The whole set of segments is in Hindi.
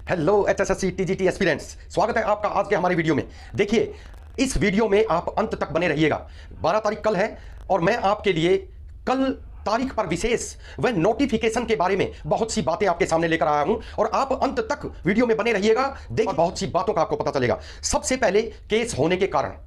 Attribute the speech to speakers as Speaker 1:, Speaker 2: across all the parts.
Speaker 1: हेलो एचएसएससी टीजीटी एस्पिरेंट्स, स्वागत है आपका आज के हमारी वीडियो में। देखिए, इस वीडियो में आप अंत तक बने रहिएगा। 12 तारीख कल है और मैं आपके लिए कल तारीख पर विशेष व नोटिफिकेशन के बारे में बहुत सी बातें आपके सामने लेकर आया हूं और आप अंत तक वीडियो में बने रहिएगा। देखिए, बहुत सी बातों का आपको पता चलेगा। सबसे पहले केस होने के कारण।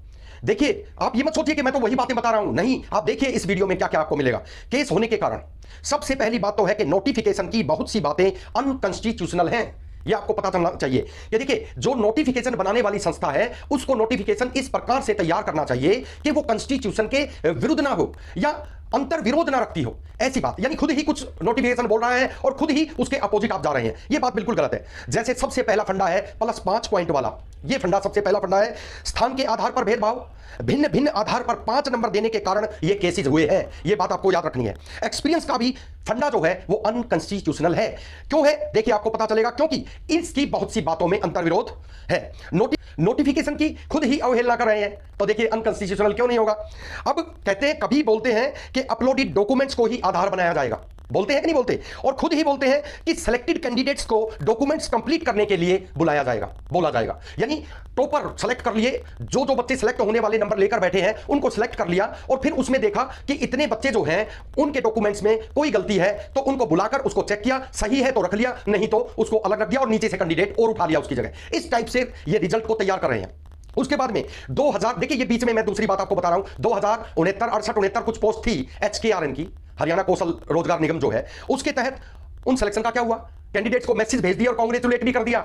Speaker 1: देखिए, आप ये मत सोचिए कि मैं तो वही बातें बता रहा हूं, नहीं, आप देखिए इस वीडियो में क्या क्या आपको मिलेगा। केस होने के कारण सबसे पहली बात तो है कि नोटिफिकेशन की बहुत सी बातें अनकॉन्स्टिट्यूशनल हैं। ये आपको पता चलना चाहिए कि देखिए, जो नोटिफिकेशन बनाने वाली संस्था है उसको नोटिफिकेशन इस प्रकार से तैयार करना चाहिए कि वो कॉन्स्टिट्यूशन के विरुद्ध ना हो या अंतर विरोध ना रखती हो। ऐसी बात, यानी खुद ही कुछ नोटिफिकेशन बोल रहा है और खुद ही उसके अपोजिट आप जा रहे हैं, ये बात बिल्कुल गलत है। जैसे सबसे पहला फंडा है +5 पॉइंट वाला, ये फंडा सबसे पहला फंडा है। स्थान के आधार पर भेदभाव, भिन्न भिन्न आधार पर 5 नंबर देने के कारण ये केसेस हुए हैं, ये बात आपको याद रखनी है। एक्सपीरियंस का भी फंडा जो है वो अनकॉन्स्टिट्यूशनल है। क्यों है? देखिए, आपको पता चलेगा, क्योंकि इसकी बहुत सी बातों में अंतर्विरोध है। नोटिफिकेशन की खुद ही अवहेलना कर रहे हैं, तो देखिए अनकॉन्स्टिट्यूशनल क्यों नहीं होगा। अब कहते हैं, कभी बोलते हैं कि अपलोडेड डॉक्यूमेंट्स को ही आधार बनाया जाएगा, बोलते हैं कि नहीं बोलते, और खुद ही बोलते हैं कि सिलेक्टेड कैंडिडेट्स को डॉक्यूमेंट्स कंप्लीट करने के लिए बुलाया जाएगा, बोला जाएगा। यानी टॉपर सेलेक्ट कर लिए, जो जो बच्चे सेलेक्ट होने वाले नंबर लेकर बैठे हैं उनको सेलेक्ट कर लिया और फिर उसमें देखा कि इतने बच्चे जो हैं उनके डॉक्यूमेंट्स में कोई गलती है, तो उनको बुलाकर उसको चेक किया, सही है तो रख लिया, नहीं तो उसको अलग रख दिया और नीचे से कैंडिडेट और उठा लिया उसकी जगह। इस टाइप से ये रिजल्ट को तैयार कर रहे हैं। उसके बाद में 2000, देखिए ये बीच में मैं दूसरी बात आपको बता रहा हूं, 2069 68 कुछ पोस्ट थी HKRN की, हरियाणा कौशल रोजगार निगम जो है, उसके तहत उन सिलेक्शन का क्या हुआ, कैंडिडेट्स को मैसेज भेज दिया और कांग्रेचुलेट भी कर दिया।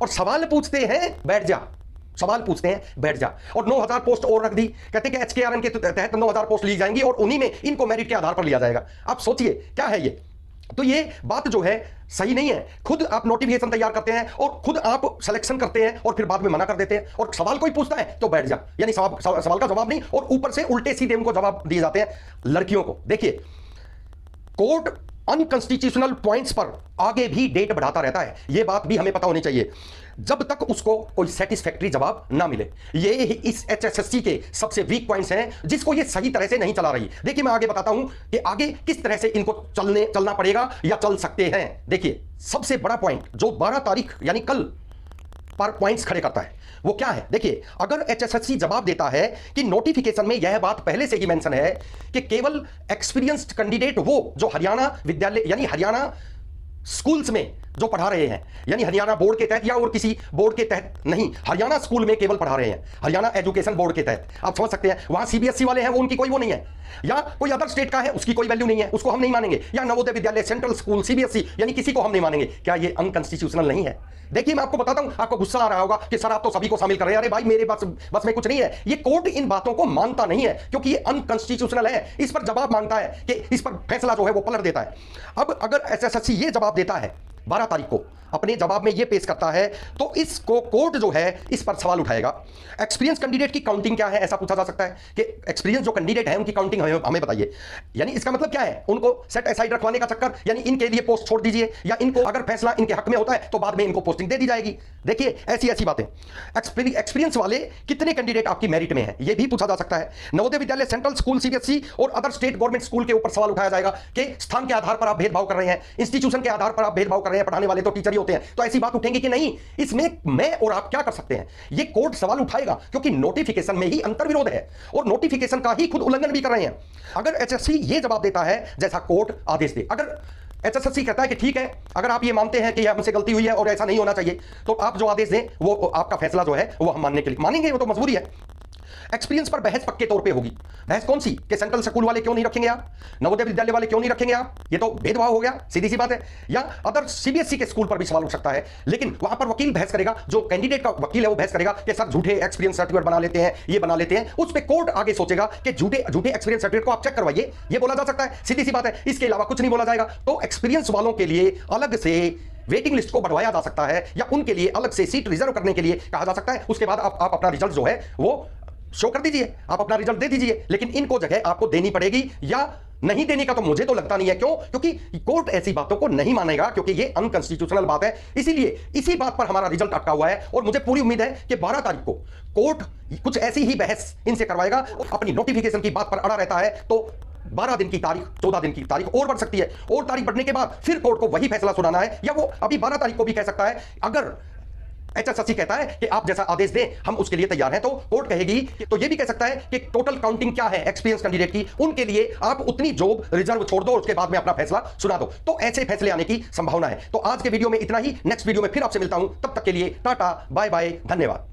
Speaker 1: और सवाल पूछते हैं बैठ जा, सवाल पूछते हैं बैठ जा, और 9000 पोस्ट और रख दी। कहते हैं कि HKRN के तहत 9000 पोस्ट ली जाएंगी और उन्हीं में इनको मेरिट के आधार पर लिया जाएगा। आप सोचिए क्या है ये। तो ये बात जो है सही नहीं है। खुद आप नोटिफिकेशन तैयार करते हैं और खुद आप सिलेक्शन करते हैं और फिर बाद में मना कर देते हैं, और सवाल कोई पूछता है तो बैठ जा, यानी सवाल का जवाब नहीं, और ऊपर से उल्टे सीधे उनको जवाब दिए जाते हैं लड़कियों को। देखिए, कोर्ट अनकॉन्स्टिट्यूशनल पॉइंट्स पर आगे भी डेट बढ़ाता रहता है, यह बात भी हमें पता होनी चाहिए, जब तक उसको कोई सेटिस्फैक्टरी जवाब ना मिले। ये इस एचएसएससी के सबसे वीक पॉइंट्स हैं, जिसको ये सही तरह से नहीं चला रही। देखिए, मैं आगे बताता हूं कि आगे किस तरह से इनको चलना पड़ेगा या चल सकते हैं। देखिए, सबसे बड़ा पॉइंट जो 12 तारीख यानी कल पर पॉइंट्स खड़े करता है वो क्या है। देखिए, अगर एचएसएससी जवाब देता है कि नोटिफिकेशन में यह बात पहले से ही मेंशन है कि केवल एक्सपीरियंस्ड कैंडिडेट वो जो हरियाणा विद्यालय यानी हरियाणा स्कूल्स में जो पढ़ा रहे हैं, यानी हरियाणा बोर्ड के तहत या और किसी बोर्ड के तहत नहीं, हरियाणा स्कूल में केवल पढ़ा रहे हैं, हरियाणा एजुकेशन बोर्ड के तहत, आप समझ सकते हैं। वहां सीबीएसई वाले हैं, वो उनकी कोई वो नहीं है, या कोई अदर स्टेट का है उसकी कोई वैल्यू नहीं है, उसको हम नहीं मानेंगे, या Navodaya Vidyalaya, central school, CBSE, यानी किसी को हम नहीं मानेंगे। क्या ये अनकॉन्स्टिट्यूशनल नहीं है? देखिए, मैं आपको बताता हूं, आपको गुस्सा आ रहा होगा कि सर आप तो सभी को शामिल कर रहे हैं। अरे भाई, मेरे बस में कुछ नहीं है। ये कोर्ट इन बातों को मानता नहीं है क्योंकि ये अनकॉन्स्टिट्यूशनल है। इस पर जवाब मांगता है कि इस पर फैसला जो है वो पलट देता है। अब अगर एचएसएससी ये जवाब देता है 12 तारीख को, अपने जवाब में ये पेश करता है, तो इसको कोर्ट जो है इस पर सवाल उठाएगा। एक्सपीरियंस कैंडिडेट की काउंटिंग क्या है, ऐसा पूछा जा सकता है कि एक्सपीरियंस जो कैंडिडेट है उनकी काउंटिंग हमें बताइए। यानी इसका मतलब क्या है, उनको सेट असाइड रखवाने का चक्कर, यानी इनके लिए पोस्ट छोड़ दीजिए, या इनको अगर फैसला इनके हक में होता है तो बाद में इनको पोस्टिंग दे दी जाएगी। देखिए, ऐसी बातें। एक्सपीरियंस वाले कितने कैंडिडेट आपकी मेरिट में है, यह भी पूछा जा सकता है। Navodaya Vidyalaya, central school, CBSE और अदर स्टेट गवर्नमेंट स्कूल के ऊपर सवाल उठाया जाएगा कि स्थान के आधार पर आप भेदभाव कर रहे हैं, इंस्टीट्यूशन के आधार पर आप भेदभाव कर रहे हैं, पढ़ाने वाले तो टीचर ही होते हैं, तो ऐसी बात उठेंगे कि नहीं, इसमें मैं और आप क्या कर सकते हैं। ये कोर्ट सवाल उठाएगा क्योंकि नोटिफिकेशन में ही अंतर्विरोध है और नोटिफिकेशन का ही खुद उल्लंघन भी कर रहे हैं। अगर एचएससी ये जवाब देता है जैसा कोर्ट आदेश दे, अगर एचएसएससी कहता है कि ठीक है, अगर आप ये मानते हैं कि यह हमसे गलती हुई है और ऐसा नहीं होना चाहिए, तो आप जो आदेश दें वो आपका फैसला जो है वो हम मानने के लिए मानेंगे, वो तो मजबूरी है। एक्सपीरियंस पर बहस पक्के तौर पे होगी। बहस कौन सी कि सेंट्रल स्कूल वाले क्यों नहीं रखेंगे आप, नवोदय विद्यालय वाले क्यों नहीं रखेंगे आप, ये तो भेदभाव हो गया, सीधी सी बात है। या अदर सीबीएसई के स्कूल पर भी सवाल उठ सकता है, लेकिन वहां पर वकील बहस करेगा, जो कैंडिडेट का वकील है वो बहस करेगा कि सर झूठे एक्सपीरियंस सर्टिफिकेट बना लेते हैं, ये बना लेते हैं। उस पर कोर्ट आगे सोचेगा कि झूठे एक्सपीरियंस सर्टिफिकेट को आप चेक करवाइए, ये बोला जा सकता है, सीधी सी बात है, इसके अलावा कुछ नहीं बोला जाएगा। तो एक्सपीरियंस वालों के लिए अलग से वेटिंग लिस्ट को बढ़वाया जा सकता है, या उनके लिए अलग से सीट रिजर्व करने के लिए कहा जा सकता है। उसके बाद आप अपना रिजल्ट जो है वो शो कर दीजिए, आप अपना रिजल्ट दे दीजिए, लेकिन इनको जगह आपको देनी पड़ेगी या नहीं देने का तो मुझे तो लगता नहीं है। क्यों? क्योंकि कोर्ट ऐसी बातों को नहीं मानेगा, क्योंकि ये अनकॉन्स्टिट्यूशनल बात है। इसीलिए इसी बात पर हमारा रिजल्ट अटका हुआ है और मुझे पूरी उम्मीद है कि 12 तारीख को कोर्ट कुछ ऐसी ही बहस इनसे करवाएगा। अपनी नोटिफिकेशन की बात पर अड़ा रहता है तो 12 दिन की तारीख, 14 दिन की तारीख और बढ़ सकती है, और तारीख बढ़ने के बाद फिर कोर्ट को वही फैसला सुनाना है, या वो अभी 12 तारीख को भी कह सकता है। अगर एचएसएससी कहता है कि आप जैसा आदेश दें हम उसके लिए तैयार हैं, तो कोर्ट कहेगी, तो ये भी कह सकता है कि टोटल काउंटिंग क्या है एक्सपीरियंस कैंडिडेट की, उनके लिए आप उतनी जॉब रिजर्व छोड़ दो, उसके बाद में अपना फैसला सुना दो। तो ऐसे फैसले आने की संभावना है। तो आज के वीडियो में इतना ही, नेक्स्ट वीडियो में फिर आपसे मिलता हूं, तब तक के लिए टाटा बाय बाय, धन्यवाद।